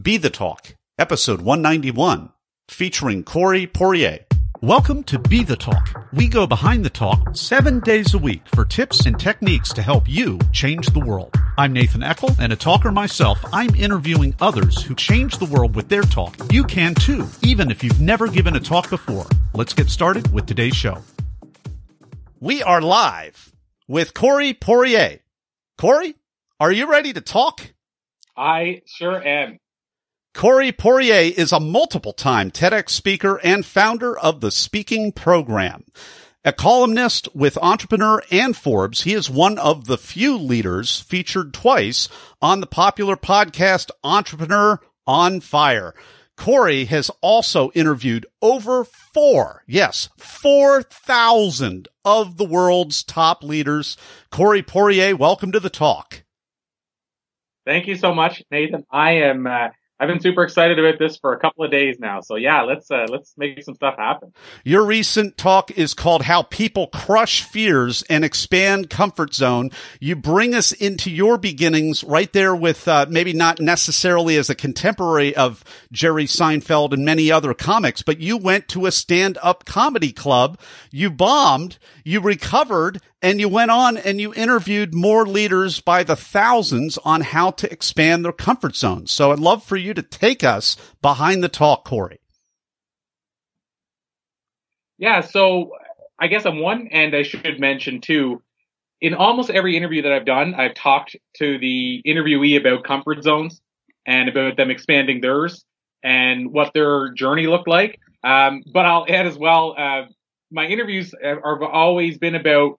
Be the Talk, episode 191, featuring Corey Poirier. Welcome to Be the Talk. We go behind the talk 7 days a week for tips and techniques to help you change the world. I'm Nathan Eckel, and a talker myself. I'm interviewing others who change the world with their talk. You can too, even if you've never given a talk before. Let's get started with today's show. We are live with Corey Poirier. Corey, are you ready to talk? I sure am. Corey Poirier is a multiple-time TEDx speaker and founder of the Speaking Program. A columnist with Entrepreneur and Forbes, he is one of the few leaders featured twice on the popular podcast Entrepreneur on Fire. Corey has also interviewed over 4,000 of the world's top leaders. Corey Poirier, welcome to the talk. Thank you so much, Nathan. I've been super excited about this for a couple of days now. So yeah, let's make some stuff happen. Your recent talk is called How People Crush Fears and Expand Comfort Zone. You bring us into your beginnings right there with maybe not necessarily as a contemporary of Jerry Seinfeld and many other comics, but you went to a stand-up comedy club. You bombed, you recovered, and you went on and you interviewed more leaders by the thousands on how to expand their comfort zones. So I'd love for you to take us behind the talk, Corey. Yeah, so I guess on one end, I should mention too, in almost every interview that I've done, I've talked to the interviewee about comfort zones and about them expanding theirs and what their journey looked like. But I'll add as well, my interviews have always been about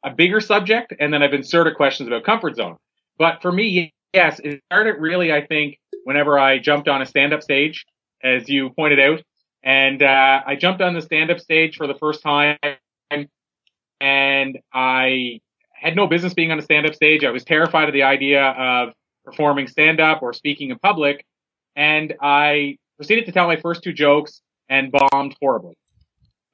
a bigger subject, and then I've inserted questions about comfort zone. But for me, yes, it started really, I think, whenever I jumped on a stand-up stage, as you pointed out. And I jumped on the stand-up stage for the first time, and I had no business being on a stand-up stage. I was terrified of the idea of performing stand-up or speaking in public, and I proceeded to tell my first two jokes and bombed horribly.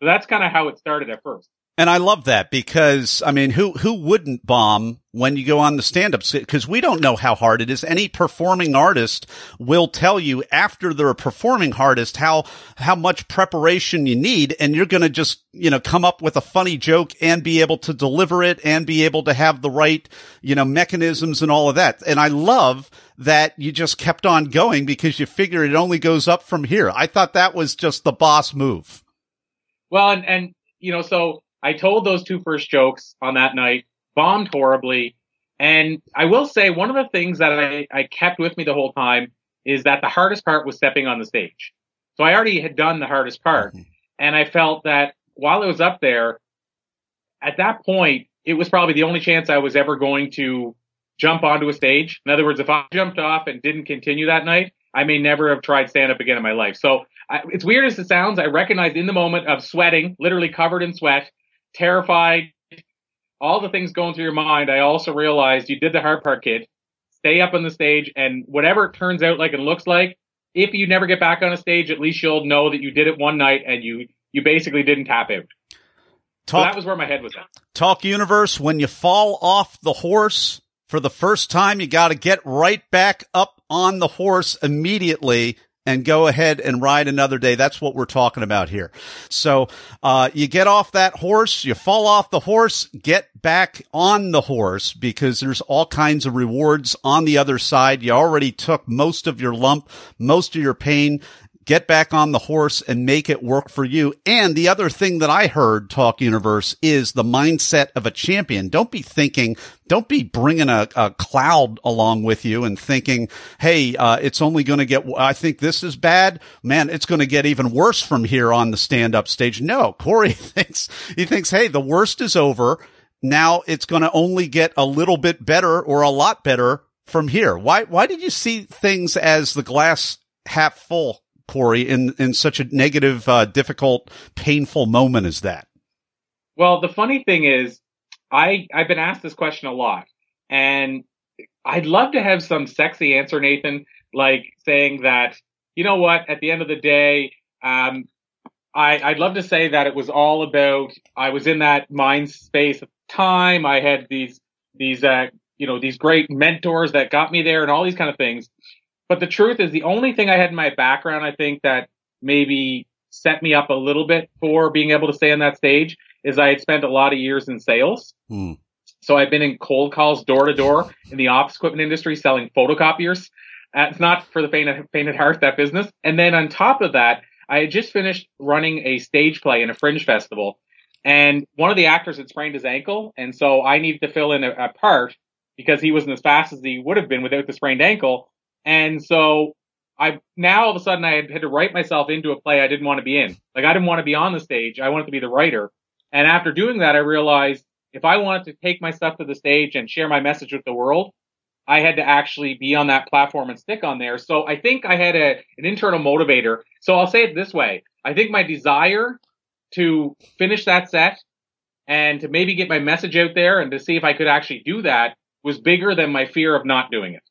So that's kind of how it started at first. And I love that because, I mean, who wouldn't bomb when you go on the stand-up? Because we don't know how hard it is. Any performing artist will tell you after they're a performing artist how much preparation you need. And you're going to just, come up with a funny joke and be able to deliver it and be able to have the right, mechanisms and all of that. And I love that you just kept on going because you figure it only goes up from here. I thought that was just the boss move. Well, and so I told those two first jokes on that night, bombed horribly. And I will say one of the things that I kept with me the whole time is that the hardest part was stepping on the stage. So I already had done the hardest part. And I felt that while I was up there, at that point, it was probably the only chance I was ever going to jump onto a stage. In other words, if I jumped off and didn't continue that night, I may never have tried stand-up again in my life. So it's weird as it sounds. I recognized in the moment of sweating, literally covered in sweat, terrified, all the things going through your mind, I also realized you did the hard part, kid. Stay up on the stage, and whatever it turns out like and looks like, if you never get back on a stage, at least you'll know that you did it one night and you basically didn't tap out. So that was where my head was at. Talk universe, when you fall off the horse for the first time, you got to get right back up on the horse immediately and go ahead and ride another day. That's what we're talking about here. So you get off that horse, you fall off the horse, get back on the horse because there's all kinds of rewards on the other side. You already took most of your lump, most of your pain. Get back on the horse and make it work for you. And the other thing that I heard, Talk Universe, is the mindset of a champion. Don't be bringing a cloud along with you and thinking, hey, it's only going to get, I think this is bad. Man, it's going to get even worse from here on the stand-up stage. No, Corey thinks, hey, the worst is over. Now it's going to only get a little bit better or a lot better from here. Why did you see things as the glass half full, Corey, in such a negative, difficult, painful moment as that? Well, the funny thing is, I've been asked this question a lot, and I'd love to have some sexy answer, Nathan, like saying that, you know what, at the end of the day, I'd love to say that it was all about, I was in that mind space at the time. I had these great mentors that got me there and all these kind of things. But the truth is, the only thing I had in my background, I think, that maybe set me up a little bit for being able to stay on that stage is I had spent a lot of years in sales. So I've been in cold calls door to door in the office equipment industry selling photocopiers. It's not for the faint at heart, that business. And then on top of that, I had just finished running a stage play in a fringe festival. And one of the actors had sprained his ankle. And so I needed to fill in a part because he wasn't as fast as he would have been without the sprained ankle. And so now all of a sudden I had to write myself into a play I didn't want to be in. Like, I didn't want to be on the stage. I wanted to be the writer. And after doing that, I realized if I wanted to take my stuff to the stage and share my message with the world, I had to actually be on that platform and stick on there. So I think I had an internal motivator. So I'll say it this way. I think my desire to finish that set and to maybe get my message out there and to see if I could actually do that was bigger than my fear of not doing it.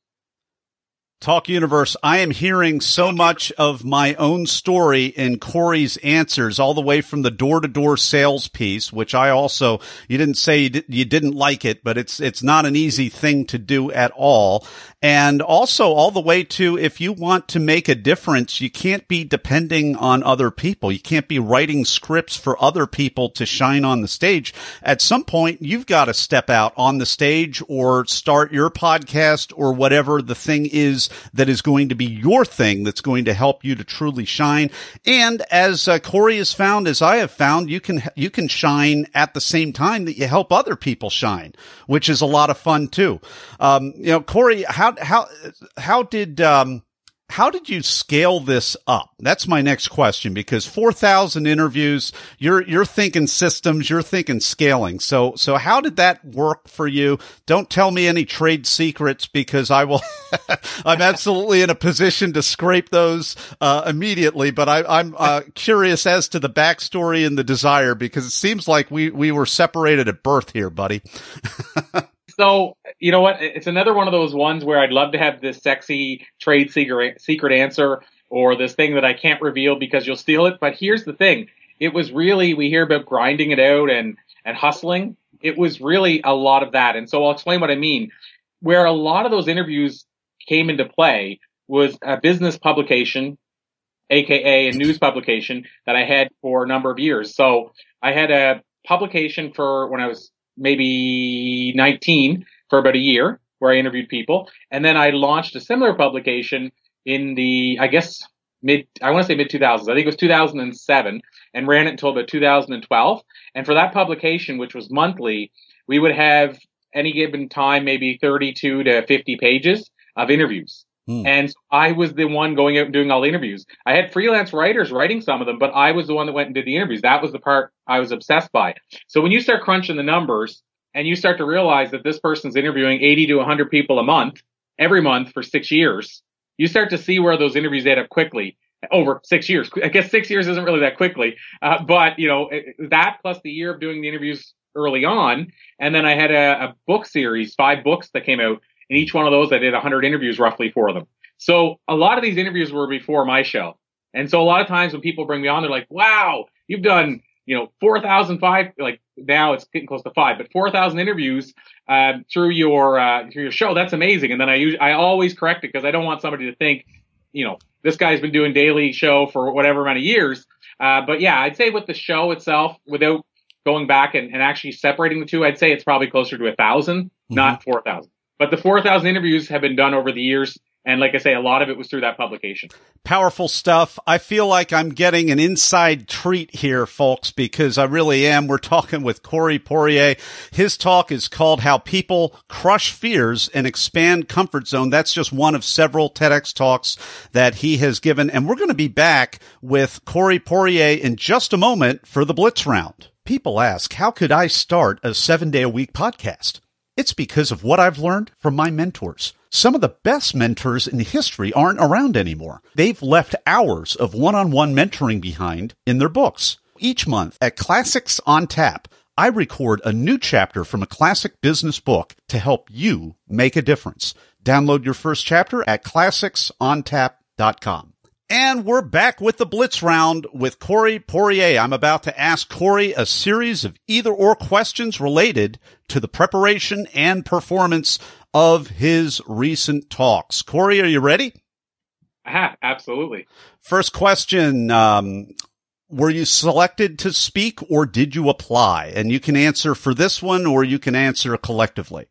Talk Universe, I am hearing so much of my own story in Corey's answers, all the way from the door-to-door sales piece, which I also, you didn't say you didn't like it, but it's not an easy thing to do at all. And also all the way to, if you want to make a difference, you can't be depending on other people. You can't be writing scripts for other people to shine on the stage. At some point, you've got to step out on the stage or start your podcast or whatever the thing is that is going to be your thing that's going to help you to truly shine. And as Corey has found, as I have found, you can shine at the same time that you help other people shine, which is a lot of fun too. Corey, how did you scale this up? That's my next question, because 4,000 interviews, you're thinking systems, you're thinking scaling. So how did that work for you? Don't tell me any trade secrets, because I will, I'm absolutely in a position to scrape those, immediately, but I'm curious as to the backstory and the desire, because it seems like we were separated at birth here, buddy. So, you know what? It's another one of those ones where I'd love to have this sexy trade secret answer, or this thing that I can't reveal because you'll steal it. But here's the thing. It was really, we hear about grinding it out and hustling. It was really a lot of that. And so I'll explain what I mean. Where a lot of those interviews came into play was a business publication, aka a news publication, that I had for a number of years. So I had a publication for when I was maybe 19 for about a year, where I interviewed people. And then I launched a similar publication in the, I guess, mid 2000s. I think it was 2007, and ran it until about 2012. And for that publication, which was monthly, we would have any given time, maybe 32 to 50 pages of interviews. And I was the one going out and doing all the interviews. I had freelance writers writing some of them, but I was the one that went and did the interviews. That was the part I was obsessed by. So when you start crunching the numbers and you start to realize that this person's interviewing 80 to 100 people a month, every month for 6 years, you start to see where those interviews add up quickly over 6 years. I guess 6 years isn't really that quickly, but that plus the year of doing the interviews early on. And then I had a book series, 5 books that came out. In each one of those, I did 100 interviews roughly for them. So a lot of these interviews were before my show. And so a lot of times when people bring me on, they're like, wow, you've done, 4,005, like now it's getting close to 5, but 4,000 interviews, through your show. That's amazing. And then I always correct it, because I don't want somebody to think, this guy's been doing daily show for whatever amount of years. But yeah, I'd say with the show itself, without going back and actually separating the two, I'd say it's probably closer to 1,000, not 4,000. But the 4,000 interviews have been done over the years. And like I say, a lot of it was through that publication. Powerful stuff. I feel like I'm getting an inside treat here, folks, because I really am. We're talking with Corey Poirier. His talk is called How People Crush Fears and Expand Comfort Zone. That's just one of several TEDx talks that he has given. And we're going to be back with Corey Poirier in just a moment for the Blitz Round. People ask, how could I start a 7-day-a-week podcast? It's because of what I've learned from my mentors. Some of the best mentors in history aren't around anymore. They've left hours of one-on-one mentoring behind in their books. Each month at Classics on Tap, I record a new chapter from a classic business book to help you make a difference. Download your first chapter at classicsontap.com. And we're back with the Blitz Round with Corey Poirier. I'm about to ask Corey a series of either-or questions related to the preparation and performance of his recent talks. Corey, are you ready? I have, absolutely. First question. Were you selected to speak or did you apply? And you can answer for this one or you can answer collectively.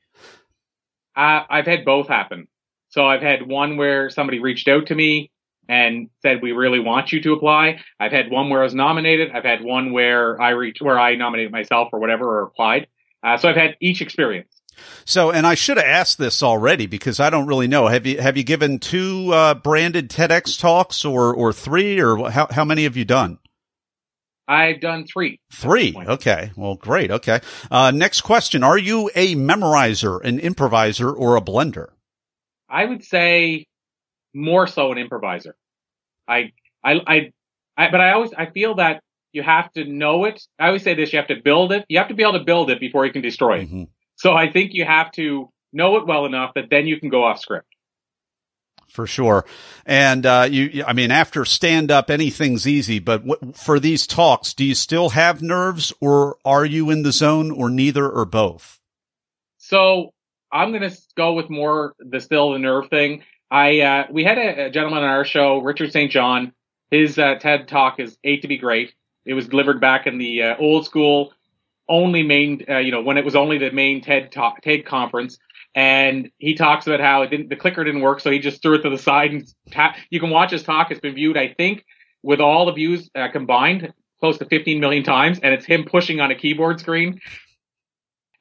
I've had both happen. So I've had one where somebody reached out to me and said, we really want you to apply. I've had one where I was nominated. I've had one where I nominated myself or whatever or applied. So I've had each experience. So, and I should have asked this already because I don't really know. Have you given 2 branded TEDx talks or 3 or how many have you done? I've done 3. 3. Okay. Well, great. Okay. Next question. Are you a memorizer, an improviser, or a blender? I would say more so an improviser. But I feel that you have to know it. I always say this, you have to build it. You have to be able to build it before you can destroy it. Mm-hmm. So I think you have to know it well enough that then you can go off script. For sure. And, I mean, after stand up, anything's easy, but for these talks, do you still have nerves or are you in the zone or neither or both? So I'm going to go with more the nerve thing. We had a gentleman on our show, Richard St. John. His TED talk is 8 to be Great. It was delivered back in the old school, only main, when it was only the main TED conference. And he talks about how the clicker didn't work, so he just threw it to the side. And you can watch his talk. It's been viewed, I think, with all the views combined, close to 15 million times. And it's him pushing on a keyboard screen.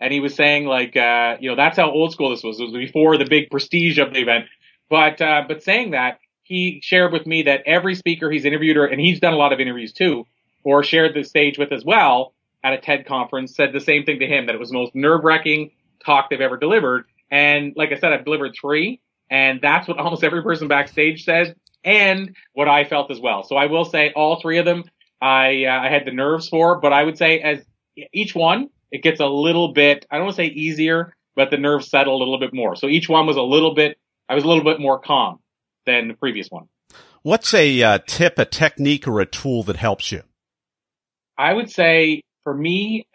And he was saying, that's how old school this was. It was before the big prestige of the event. But saying that, he shared with me that every speaker he's interviewed, and he's done a lot of interviews too, or shared the stage with as well at a TED conference, said the same thing to him, that it was the most nerve-wracking talk they've ever delivered. And like I said, I've delivered 3, and that's what almost every person backstage says, and what I felt as well. So I will say all 3 of them I had the nerves for, but I would say as each one, it gets a little bit, I don't want to say easier, but the nerves settle a little bit more. So each one was I was a little bit more calm than the previous one. What's a tip, a technique, or a tool that helps you? I would say for me,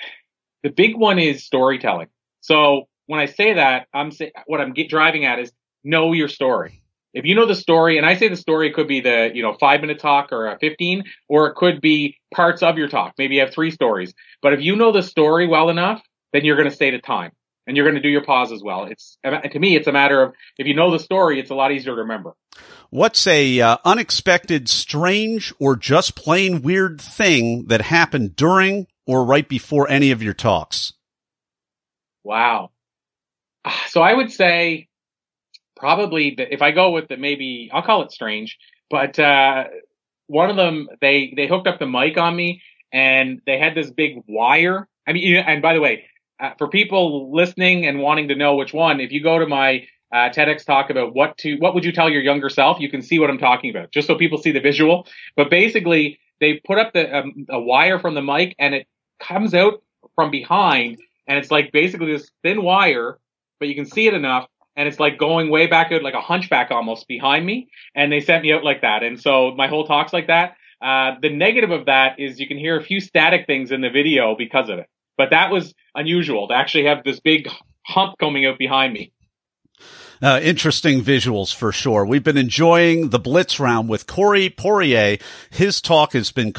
the big one is storytelling. So when I say that, what I'm driving at is know your story. If you know the story, and I say the story could be the 5-minute talk or a 15, or it could be parts of your talk. Maybe you have 3 stories. But if you know the story well enough, then you're going to stay to time, and you're going to do your pause as well. To me, it's a matter of if you know the story, it's a lot easier to remember. What's a unexpected, strange, or just plain weird thing that happened during or right before any of your talks? Wow. So I would say probably if I go with maybe I'll call it strange, but one of them, they hooked up the mic on me and they had this big wire. I mean, and by the way, for people listening and wanting to know which one, if you go to my TEDx talk about what would you tell your younger self, you can see what I'm talking about, just so people see the visual. But basically, they put up a wire from the mic and it comes out from behind, and it's like basically this thin wire, but you can see it enough, and it's like going way back out, like a hunchback almost behind me, and they sent me out like that. And so my whole talk's like that. The negative of that is you can hear a few static things in the video because of it. But that was unusual to actually have this big hump coming out behind me. Interesting visuals for sure. We've been enjoying the Blitz round with Corey Poirier. His talk has been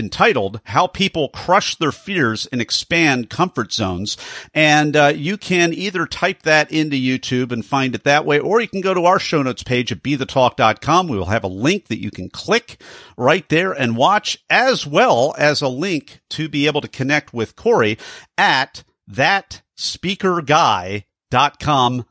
titled "How People Crush Their Fears and Expand Comfort Zones." And you can either type that into YouTube and find it that way, or you can go to our show notes page at BeTheTalk.com. We will have a link that you can click right there and watch, as well as a link to be able to connect with Corey at ThatSpeakerGuy.com,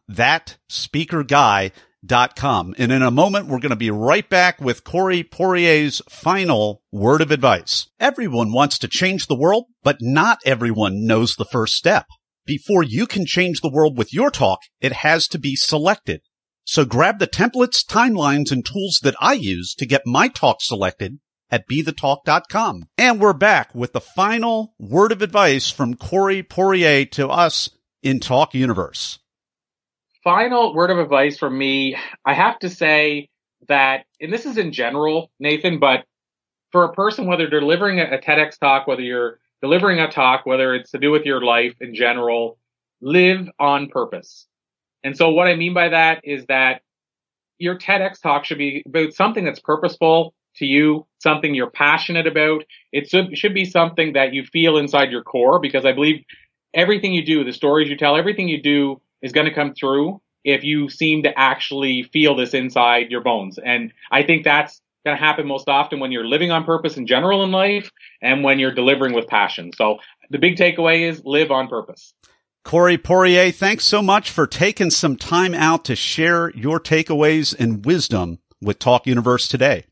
thatspeakerguy.com. And in a moment, we're going to be right back with Corey Poirier's final word of advice. Everyone wants to change the world, but not everyone knows the first step. Before you can change the world with your talk, it has to be selected. So grab the templates, timelines, and tools that I use to get my talk selected at BeTheTalk.com. And we're back with the final word of advice from Corey Poirier to us in Talk Universe. Final word of advice from me, I have to say that, and this is in general, Nathan, but for a person, whether they're delivering a TEDx talk, whether you're delivering a talk, whether it's to do with your life in general, live on purpose. And so what I mean by that is that, your TEDx talk should be about something that's purposeful to you, something you're passionate about. It should be something that you feel inside your core, because I believe everything you do, the stories you tell, everything you do is going to come through if you seem to actually feel this inside your bones. And I think that's going to happen most often when you're living on purpose in general in life and when you're delivering with passion. So the big takeaway is live on purpose. Corey Poirier, thanks so much for taking some time out to share your takeaways and wisdom with Talk Universe today.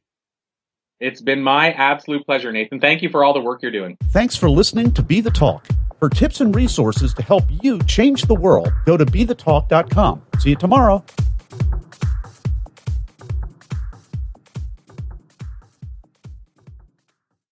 It's been my absolute pleasure, Nathan. Thank you for all the work you're doing. Thanks for listening to Be The Talk. For tips and resources to help you change the world, go to BeTheTalk.com. See you tomorrow.